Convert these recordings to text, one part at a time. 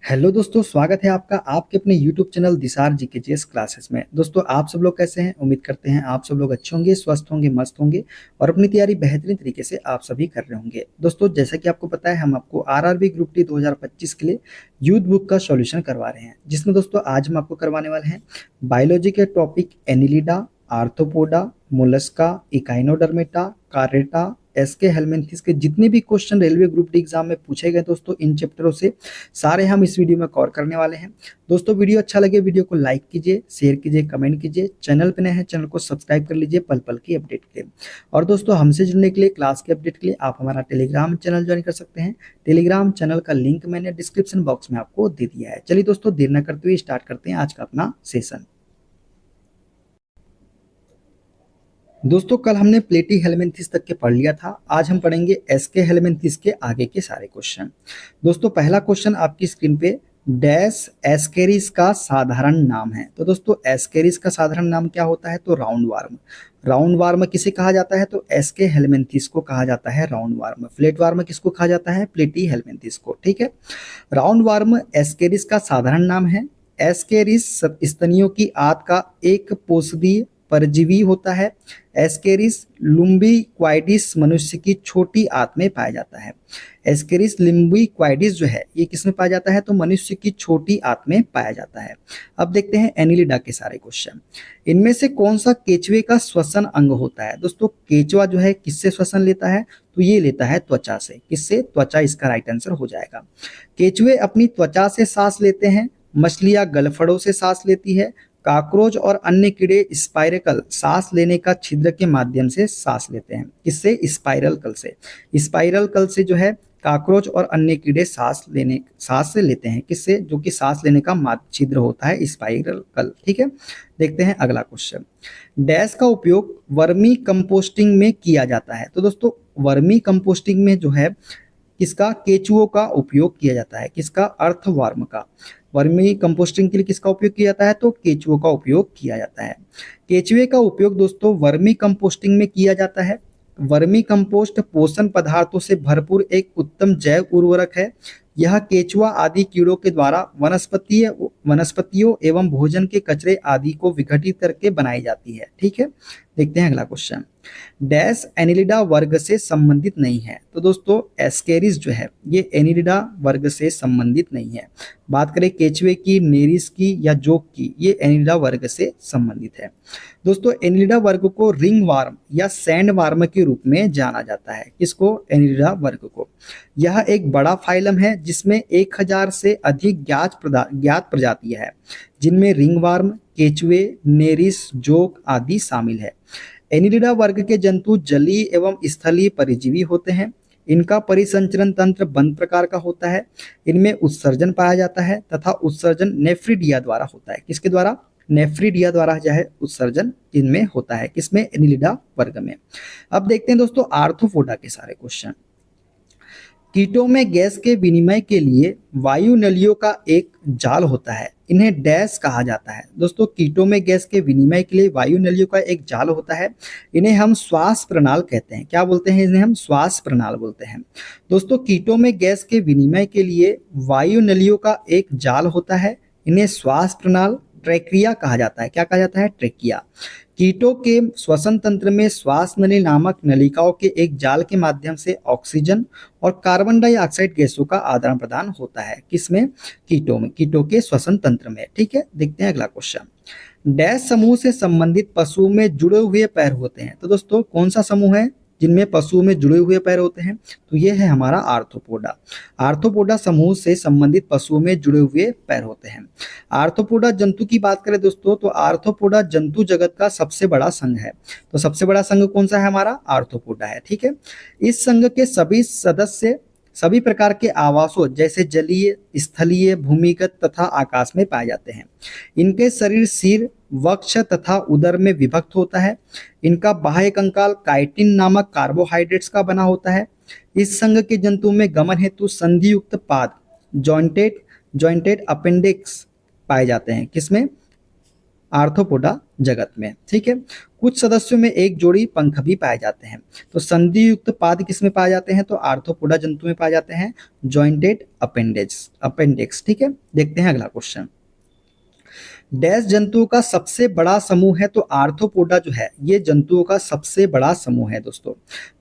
Hello दोस्तों, स्वागत है आपका आपके अपने यूट्यूब चैनल दिसार जी के जीएस क्लासेस में। दोस्तों, आप सब लोग कैसे हैं? उम्मीद करते हैं आप सब लोग अच्छे होंगे, स्वस्थ होंगे, मस्त होंगे और अपनी तैयारी बेहतरीन तरीके से आप सभी कर रहे होंगे। दोस्तों, जैसा कि आपको पता है, हम आपको आरआरबी ग्रुप डी 2025 के लिए यूथ बुक का सॉल्यूशन करवा रहे हैं, जिसमें दोस्तों आज हम आपको करवाने वाले हैं बायोलॉजी के topic Annelida, Arthropoda, Mollusca, Echinodermata, Chordata, Aschelminthes के जितने भी question railway group D exam में पूछे गए दोस्तों, इन चैप्टरों से सारे हम इस वीडियो में कवर करने वाले हैं। दोस्तों, वीडियो अच्छा लगे वीडियो को लाइक कीजिए, शेयर कीजिए, कमेंट कीजिए। चैनल पे नए हैं चैनल को सब्सक्राइब कर लीजिए पल पल की अपडेट के लिए। और दोस्तों, हमसे जुड़ने के लिए, क्लास के अपडेट के लिए आप हमारा टेलीग्राम चैनल ज्वाइन कर सकते हैं। टेलीग्राम चैनल का लिंक मैंने डिस्क्रिप्शन बॉक्स में आपको दे दिया है। चलिए दोस्तों, देर न करते हुए स्टार्ट करते हैं आज का अपना सेशन। दोस्तों, कल हमने प्लेटी हेलमिंथिस तक के पढ़ लिया था। आज हम पढ़ेंगे एसके हेलमिंथिस के आगे के सारे क्वेश्चन। दोस्तों, पहला क्वेश्चन आपकी स्क्रीन पे, डैश एस्केरिस का साधारण नाम है। तो दोस्तों, एस्केरिस का साधारण नाम क्या होता है? तो राउंड वार्म। राउंड वार्म किसे कहा जाता है? तो एसके हेलमिंथिस को कहा जाता है राउंड वार्म। फ्लेट वार्म किसको कहा जाता है? प्लेटी हेलमिंथिस को। ठीक है, राउंड वार्म एस्केरिस का साधारण नाम है। एस्केरिस स्तनियों की आंत का एक पोषदीय परजीवी होता है। एस्केरिस लुम्बिक्वाइडिस मनुष्य की छोटी आंत में पाया जाता है। एस्केरिस लुम्बिक्वाइडिस जो है ये किसमें पाया जाता है? तो मनुष्य की छोटी आंत में पाया जाता है। अब देखते हैं एनिलिडा के सारे क्वेश्चन। इनमें से कौन सा केचुए का श्वसन अंग होता है? दोस्तों, केचुआ जो है किससे श्वसन लेता है? तो ये लेता है त्वचा से। किससे? त्वचा इसका राइट आंसर हो जाएगा। केचुए अपनी त्वचा से सांस लेते हैं। मछलियां गलफड़ों से सांस लेती है। कॉकरोच और अन्य कीड़े स्पाइरेकल सांस लेने का छिद्र के माध्यम से सांस लेते हैं। किससे? स्पाइरल कल से। स्पाइरल कल से जो है कॉकरोच और अन्य कीड़े सांस से लेते हैं। किससे? जो कि सांस लेने का छिद्र होता है स्पाइरल कल। ठीक है, देखते हैं अगला क्वेश्चन। डैश का उपयोग वर्मी कंपोस्टिंग में किया जाता है। तो दोस्तों, वर्मी कंपोस्टिंग में जो है किसका? केचुओं का उपयोग किया जाता है। किसका? अर्थवर्म का। वर्मी कंपोस्टिंग के लिए किसका उपयोग किया जाता है? तो केचुओं का उपयोग किया जाता है। केचुए का उपयोग दोस्तों वर्मी कंपोस्टिंग में किया जाता है। वर्मी कंपोस्ट पोषण पदार्थों से भरपूर एक उत्तम जैव उर्वरक है। यह केचुआ आदि कीड़ों के द्वारा वनस्पतियों एवं भोजन के कचरे आदि को विघटित करके बनाई जाती है। ठीक है, देखते हैं अगला क्वेश्चन। डैश एनिलिडा वर्ग से संबंधित नहीं है। तो दोस्तों, एस्केरिस जो है ये एनिलिडा वर्ग से संबंधित नहीं है। बात करें केचुए की, नेरिस की या जोक की, ये एनिलिडा वर्ग से संबंधित है। दोस्तों, एनिलिडा वर्ग को रिंग वार्म या सैंड वार्म के रूप में जाना जाता है। किसको? एनिलिडा वर्ग को। यह एक बड़ा फाइलम है जिसमें 1000 से अधिक ज्ञात प्रजातियां हैं, जिनमें रिंग वार्म, केचुए, नेरिस, जोक आदि शामिल है। एनिलिडा वर्ग के जंतु जलीय एवं स्थलीय परजीवी होते हैं। इनका परिसंचरण तंत्र बंद प्रकार का होता है। इनमें उत्सर्जन पाया जाता है तथा उत्सर्जन नेफ्रिडिया द्वारा होता है। किसके द्वारा? नेफ्रिडिया द्वारा जो है उत्सर्जन इनमें होता है। किसमें? एनिलिडा वर्ग में। अब देखते हैं दोस्तों आर्थ्रोपोडा के सारे क्वेश्चन। कीटों में गैस के विनिमय के लिए वायु नलियों का एक जाल होता है। इन्हें डैश कहा जाता है। दोस्तों, कीटों में गैस के विनिमय के लिए वायु नलियों का एक जाल होता है। इन्हें हम श्वास प्रणाल कहते हैं। क्या बोलते हैं? इन्हें हम श्वास प्रणाल बोलते हैं। दोस्तों, कीटों में गैस के विनिमय के लिए वायु नलियों का एक जाल होता है। इन्हें श्वास प्रणाल, ट्रेकिया कहा जाता है। क्या कहा जाता है? ट्रेकिया। कीटों के श्वसन तंत्र में श्वास नली नामक नलिकाओं के एक जाल के माध्यम से ऑक्सीजन और कार्बन डाइऑक्साइड गैसों का आदान प्रदान होता है। किसमें? कीटों में, कीटों के श्वसन तंत्र में। ठीक है, देखते हैं अगला क्वेश्चन। डैश समूह से संबंधित पशुओं में जुड़े हुए पैर होते हैं। तो दोस्तों, कौन सा समूह है जिनमें पशुओं में जुड़े हुए पैर होते हैं? तो ये है हमारा आर्थ्रोपोडा। आर्थ्रोपोडा समूह से संबंधित पशुओं में जुड़े हुए पैर होते हैं। आर्थ्रोपोडा जंतु की बात करें दोस्तों, तो आर्थ्रोपोडा जंतु जगत का सबसे बड़ा संघ है। तो सबसे बड़ा संघ कौन सा है? हमारा आर्थ्रोपोडा है। ठीक है, इस संघ के सभी सदस्य सभी प्रकार के आवासों जैसे जलीय, स्थलीय, भूमिगत तथा आकाश में पाए जाते हैं। इनके शरीर सिर, वक्ष तथा उदर में विभक्त होता है। इनका बाह्य कंकाल काइटिन नामक कार्बोहाइड्रेट्स का बना होता है। इस संघ के जंतुओं में गमन हेतु संधियुक्त पाद, जॉइंटेड अपेंडिक्स पाए जाते हैं। किसमें? आर्थ्रोपोडा जगत में। ठीक है, कुछ सदस्यों में एक जोड़ी पंख भी पाए जाते हैं। तो संधि युक्त पाद किस में पाए जाते हैं? तो आर्थ्रोपोडा जंतु में पाए जाते हैं, जॉइंटेड अपेंडिक्स। ठीक है, देखते हैं अगला क्वेश्चन। डैश जंतुओं का सबसे बड़ा समूह है? तो आर्थ्रोपोडा जो है ये जंतुओं का सबसे बड़ा समूह है। दोस्तों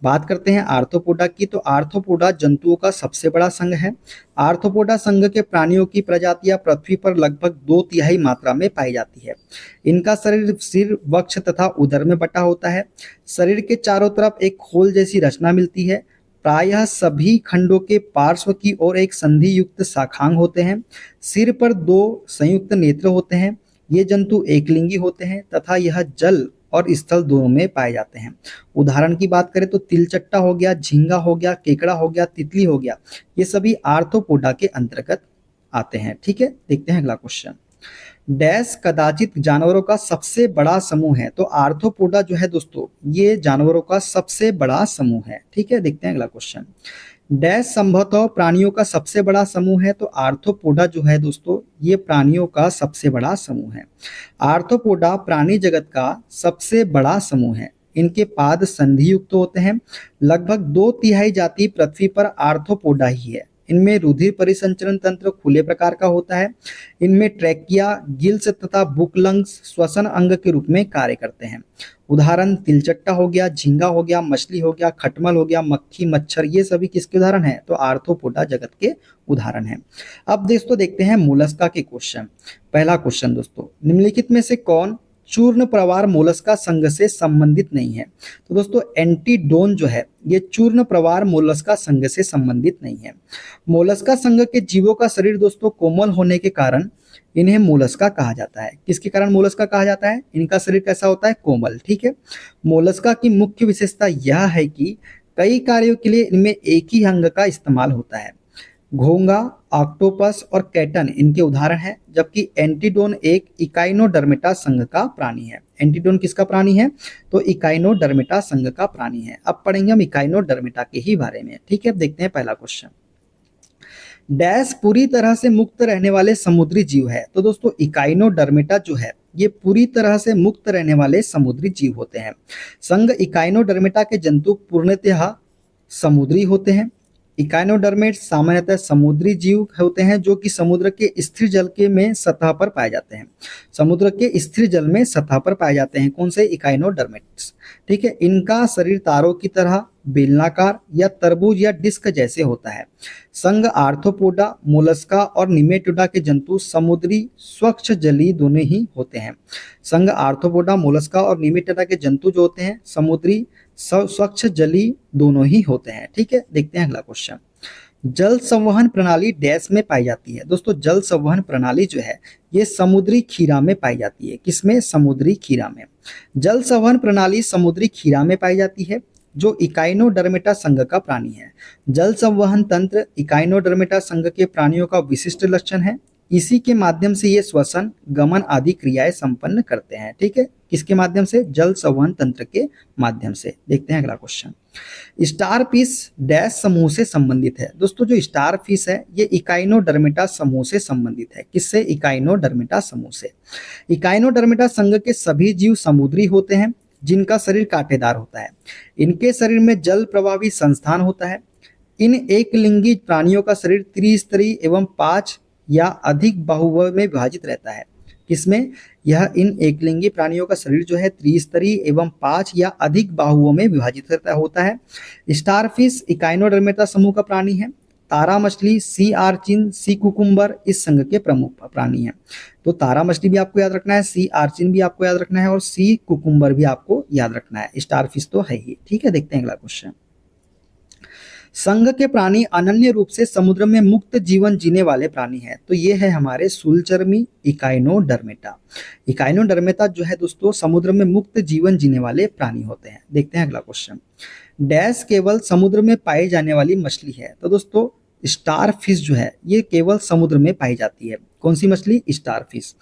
बात करते हैं आर्थ्रोपोडा की, तो आर्थ्रोपोडा जंतुओं का सबसे बड़ा संघ है। आर्थ्रोपोडा संघ के प्राणियों की प्रजातियां पृथ्वी पर लगभग 2/3 मात्रा में पाई जाती है। इनका शरीर सिर, वक्ष तथा उदर में बटा होता है। शरीर के चारों तरफ एक खोल जैसी रचना मिलती है। प्रायः सभी खंडों के पार्श्व की ओर एक संधि युक्त शाखांग होते हैं। सिर पर 2 संयुक्त नेत्र होते हैं। ये जंतु एकलिंगी होते हैं तथा यह जल और स्थल दोनों में पाए जाते हैं। उदाहरण की बात करें तो तिलचट्टा हो गया, झींगा हो गया, केकड़ा हो गया, तितली हो गया, ये सभी आर्थ्रोपोडा के अंतर्गत आते हैं। ठीक है, देखते हैं अगला क्वेश्चन। डैश कदाचित जानवरों का सबसे बड़ा समूह है? तो आर्थ्रोपोडा जो है दोस्तों ये जानवरों का सबसे बड़ा समूह है। ठीक है, देखते हैं अगला क्वेश्चन। डैश संभवतः प्राणियों का सबसे बड़ा समूह है? तो आर्थ्रोपोडा जो है दोस्तों ये प्राणियों का सबसे बड़ा समूह है। आर्थ्रोपोडा प्राणी जगत का सबसे बड़ा समूह है। इनके पाद संधि युक्त होते हैं। लगभग 2/3 जाति पृथ्वी पर आर्थ्रोपोडा ही है। इनमें रुधिर परिसंचरण तंत्र खुले प्रकार का होता है। इनमें ट्रैकिया, गिल्स तथा बुकलंग्स श्वसन अंग के रूप में कार्य करते हैं। उदाहरण तिलचट्टा हो गया, झींगा हो गया, मछली हो गया, खटमल हो गया, मक्खी, मच्छर, ये सभी किसके उदाहरण हैं? तो आर्थ्रोपोडा जगत के उदाहरण हैं। अब दोस्तों देखते हैं मोलस्का के क्वेश्चन। पहला क्वेश्चन दोस्तों, निम्नलिखित में से कौन चूर्ण प्रवार मोलस्का संघ से संबंधित नहीं है? तो दोस्तों एंटीडोन जो है ये चूर्ण प्रवार मोलस्का संघ से संबंधित नहीं है। मोलस्का संघ के जीवों का शरीर दोस्तों कोमल होने के कारण इन्हें मोलस्का कहा जाता है। किसके कारण मोलस्का कहा जाता है? इनका शरीर कैसा होता है? कोमल। ठीक है, मोलस्का की मुख्य विशेषता यह है कि कई कार्यों के लिए इनमें एक ही अंग का इस्तेमाल होता है। घोंगा, ऑक्टोपस और कैटन इनके उदाहरण हैं, जबकि एंटीडोन एक इकाइनोडर्मेटा संघ का प्राणी है। एंटीडोन किसका प्राणी है? तो इकाइनोडर्मेटा संघ का प्राणी है। अब पढ़ेंगे हम इकाइनोडर्मेटा के ही बारे में। ठीक है, देखते हैं पहला क्वेश्चन। डैश पूरी तरह से मुक्त रहने वाले समुद्री जीव है? तो दोस्तों इकाइनोडर्मेटा जो है ये पूरी तरह से मुक्त रहने वाले समुद्री जीव होते हैं। संघ इकाइनोडर्मेटा के जंतु पूर्णतः समुद्री होते हैं। इकाइनोडर्मेट सामान्यतः समुद्री जीव होते हैं जो कि समुद्र के स्थिर जल के में सतह पर पाए जाते हैं। समुद्र के स्थिर जल में सतह पर पाए जाते हैं। कौन से? इकाइनोडर्मेट्स। ठीक है, इनका शरीर तारों की तरह बेलनाकार या तरबूज या डिस्क जैसे होता है। संघ आर्थ्रोपोडा, मोलस्का और निमेटोडा के जंतु समुद्री स्वच्छ जलीय दोनों ही होते हैं। संघ आर्थ्रोपोडा, मोलस्का और निमेटोडा के जंतु जो होते हैं समुद्री स्वच्छ जलीय दोनों ही होते हैं। ठीक है, देखते हैं अगला क्वेश्चन। जल संवहन प्रणाली डैश में पाई जाती है? दोस्तों जल संवहन प्रणाली जो है ये समुद्री खीरा में पाई जाती है। किसमें? समुद्री खीरा में। जल संवहन प्रणाली समुद्री खीरा में पाई जाती है जो इकाइनोडर्मेटा संघ का प्राणी है। जल संवहन तंत्र इकाइनोडर्मेटा संघ के प्राणियों का विशिष्ट लक्षण है। इसी के माध्यम से ये श्वसन, गमन आदि क्रियाएं संपन्न करते हैं। ठीक है, किसके माध्यम से? जल संवहन तंत्र के माध्यम से। देखते हैं अगला क्वेश्चन। स्टार फिश डैश समूह से संबंधित है? दोस्तों जो स्टार फिश है ये इकाइनोडर्मेटा समूह से संबंधित है। किससे? इकाइनोडर्मेटा समूह से। इकाइनोडर्मेटा संघ के सभी जीव समुद्री होते हैं जिनका शरीर कांटेदार होता है। इनके शरीर में जल प्रवाही संस्थान होता है। इन एकलिंगी प्राणियों का शरीर त्रिस्तरीय एवं 5 या अधिक बाहुओं में विभाजित रहता है। किसमें? यह इन एकलिंगी प्राणियों का शरीर जो है त्रिस्तरीय एवं 5 या अधिक बाहुओं में विभाजित होता है। स्टारफिश इकाइनोडर्मेटा समूह का प्राणी है। तारा मछली, सी आर्चिन, सी कुकुम्बर इस संघ के प्रमुख प्राणी हैं। तो तारा मछली भी आपको याद रखना है, सी आर्चिन भी आपको याद रखना है और सी कुकुम्बर भी आपको याद रखना है। स्टारफिश तो है ही। ठीक है, देखते हैं अगला क्वेश्चन। संघ के प्राणी अनन्य रूप से समुद्र में मुक्त जीवन जीने वाले प्राणी हैं। तो ये है हमारे शूलचर्मी इकाइनोडर्मेटा। इकाइनोडर्मेटा जो है दोस्तों समुद्र में मुक्त जीवन जीने वाले प्राणी होते हैं। देखते हैं अगला क्वेश्चन। डैश केवल समुद्र में पाई जाने वाली मछली है? तो दोस्तों स्टार फिश जो है ये केवल समुद्र में पाई जाती है। कौन सी मछली? Star fish.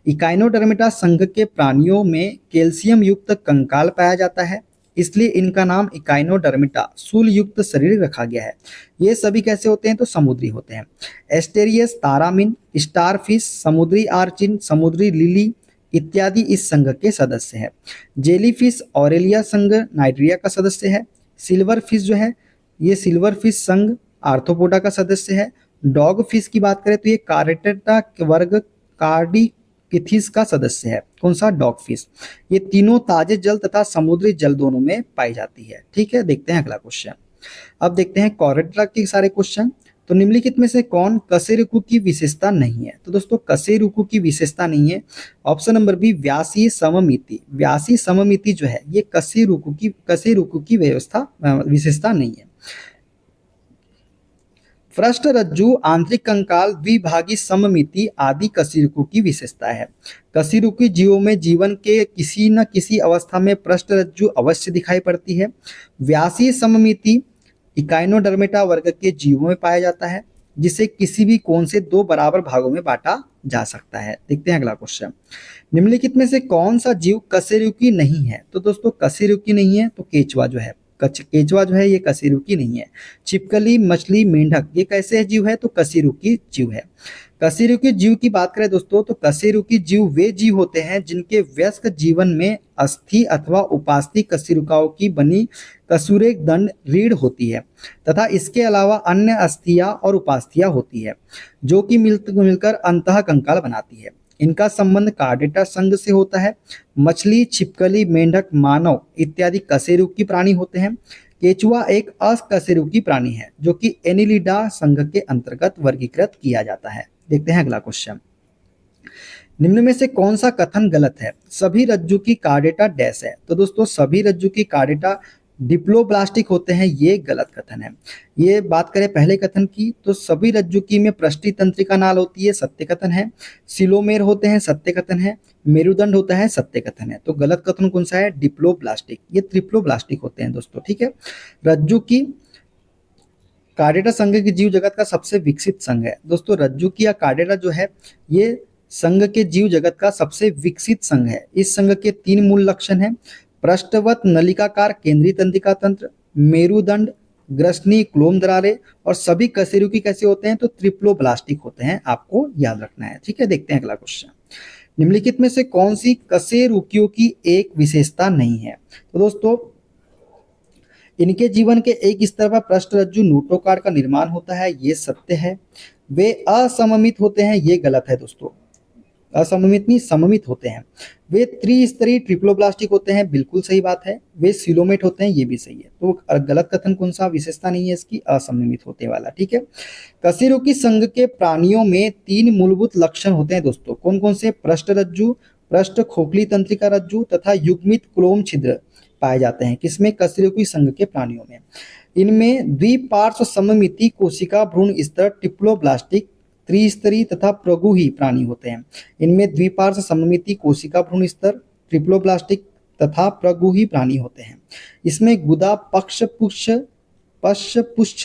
इकाइनोडर्मेटा संघ के प्राणियों में कैल्शियम युक्त कंकाल पाया जाता है, इसलिए इनका नाम इकाइनोडर्मेटा शूल युक्त शरीर रखा गया है। ये सभी कैसे होते हैं? तो समुद्री होते हैं। एस्टेरियस तारामीन, स्टारफिश, समुद्री आर्चिन, समुद्री लिली इत्यादि इस संघ के सदस्य है। जेलीफिश ऑरेलिया संघ नाइट्रिया का सदस्य है। सिल्वर फिश जो है ये सिल्वर फिश संघ आर्थ्रोपोडा का सदस्य है। डॉग फिश की बात करें तो ये कार्डेटा वर्ग कार्डिकिथिस का सदस्य है। कौन सा? Dog fish. ये तीनों ताजे जल तथा समुद्री जल दोनों में पाई जाती है। ठीक है, देखते हैं अगला क्वेश्चन। अब देखते हैं कॉरेड्रा के सारे क्वेश्चन। तो निम्नलिखित में से कौन कशेरुकु की विशेषता नहीं है? तो दोस्तों कशेरुकु की विशेषता नहीं है ऑप्शन नंबर बी व्यासीय सममिति। व्यासीय सममिति जो है ये कशेरुकु की विशेषता नहीं है। पृष्ठ रज्जु आंतरिक कंकाल द्विभागी सममिति आदि कशेरुकु की विशेषता है। कशेरुकी जीवों में जीवन के किसी न किसी अवस्था में पृष्ठ रज्जु अवश्य दिखाई पड़ती है। व्यासीय सममिति इकाइनोडर्मेटा वर्ग के जीवों में पाया जाता है, जिसे किसी भी कोण से दो बराबर भागों में बांटा जा सकता है। देखते हैं अगला क्वेश्चन। निम्नलिखित में से कौन सा जीव कशेरुकी नहीं है? तो दोस्तों कशेरुकी नहीं है तो केचुआ जो है केचुआ जो है ये कशेरुकी नहीं है। छिपकली, मछली, मेंढक ये कैसे जीव है? तो कशेरुकी जीव है। कशेरुकी जीव की बात करें दोस्तों तो कशेरुकी जीव वे जीव होते हैं जिनके वयस्क जीवन में अस्थि अथवा उपास्थि कशेरुकाओं की बनी कशुरेक दंड रीढ़ होती है तथा इसके अलावा अन्य अस्थियां और उपास्थियां होती है जो कि मिलकर अंतः कंकाल बनाती है। इनका संबंध कार्डेटा संघ से होता है। मछली, छिपकली, मेंढक, मानव इत्यादि कशेरुकी प्राणी होते हैं। केचुआ एक अकशेरुकी प्राणी है जो कि एनिलिडा संघ के अंतर्गत वर्गीकृत किया जाता है। देखते हैं अगला क्वेश्चन। निम्न में से कौन सा कथन गलत है? सभी रज्जु की कार्डेटा डैश है। तो दोस्तों सभी रज्जु की कार्डेटा डिप्लोब्लास्टिक होते हैं, ये गलत कथन है। ये बात करें पहले कथन की तो सभी रज्जुकी में पृष्ठी तंत्रिका नाल होती है, सत्य कथन है। सिलोमेर होते हैं, सत्य कथन है। मेरुदंड होता है, सत्य कथन है। तो गलत कथन कौन सा है? डिप्लोब्लास्टिक। ये ट्रिप्लोब्लास्टिक होते हैं दोस्तों। ठीक है, रज्जु की कार्डेटा संघ की जीव जगत का सबसे विकसित संघ है। दोस्तों रज्जु की या कार्डेटा जो है ये संघ के जीव जगत का सबसे विकसित संघ है। इस संघ के 3 मूल लक्षण हैं। पृष्ठवत नलिकाकार केंद्रीय तंत्रिका तंत्र, मेरुदंड, ग्रसनी क्लोम दरारें और सभी कशेरुकी कैसे होते हैं? तो ट्रिप्लोब्लास्टिक होते हैं, आपको याद रखना है। ठीक है, देखते हैं अगला क्वेश्चन। निम्नलिखित में से कौन सी कशेरुकियों की एक विशेषता नहीं है? तो दोस्तों इनके जीवन के एक स्तर पर पृष्ठ रज्जु नोटोकार का निर्माण होता है, ये सत्य है। वे असममित होते हैं, ये गलत है दोस्तों। असममित नहीं, सममित होते हैं। वे त्रिस्तरीय ट्रिप्लोब्लास्टिक होते हैं, बिल्कुल सही बात है। वे सिलोमेट होते हैं, ये भी सही है। तो गलत कथन कौन सा? विशेषता नहीं है इसकी, असममित होते वाला। ठीक है, कशेरुकी संघ के प्राणियों में 3 मूलभूत लक्षण होते हैं दोस्तों। कौन कौन से? पृष्ठ रज्जु, पृष्ठ खोखली तंत्रिका रज्जु तथा युग्मित क्लोम छिद्र पाए जाते हैं। किसमें? कशेरुकी संघ के प्राणियों में। इनमें द्विपार्श्व सममिति कोशिका भ्रूण स्तर ट्रिप्लोब्लास्टिक, त्रिस्तरीय तथा प्रगुही प्राणी होते हैं। इनमें द्विपार्श्व सममिति कोशिका भ्रूण स्तर ट्रिप्लोब्लास्टिक तथा प्रगुही प्राणी होते हैं। इसमें गुदा पश्चपुच्छ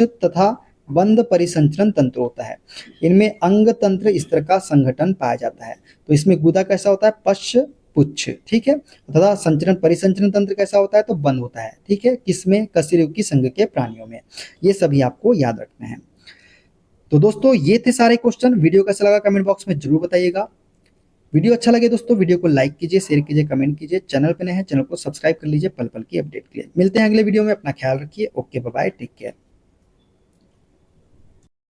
तथा बंद परिसंचरण तंत्र होता है। इनमें अंग तंत्र स्तर का संगठन पाया जाता है। तो इसमें गुदा कैसा होता है? पश्चपुच्छ। ठीक है, तथा संचरण परिसंचरण तंत्र कैसा होता है? तो बंद होता है। ठीक है, किसमें? कशेरुकी संघ के प्राणियों में। ये सभी आपको याद रखना है। तो दोस्तों ये थे सारे क्वेश्चन। वीडियो कैसा लगा कमेंट बॉक्स में जरूर बताइएगा। वीडियो अच्छा लगे दोस्तों वीडियो को लाइक कीजिए, शेयर कीजिए, कमेंट कीजिए। चैनल पे नए हैं चैनल को सब्सक्राइब कर लीजिए पल पल की अपडेट के लिए। मिलते हैं अगले वीडियो में, अपना ख्याल रखिए। Okay, bye bye, take care.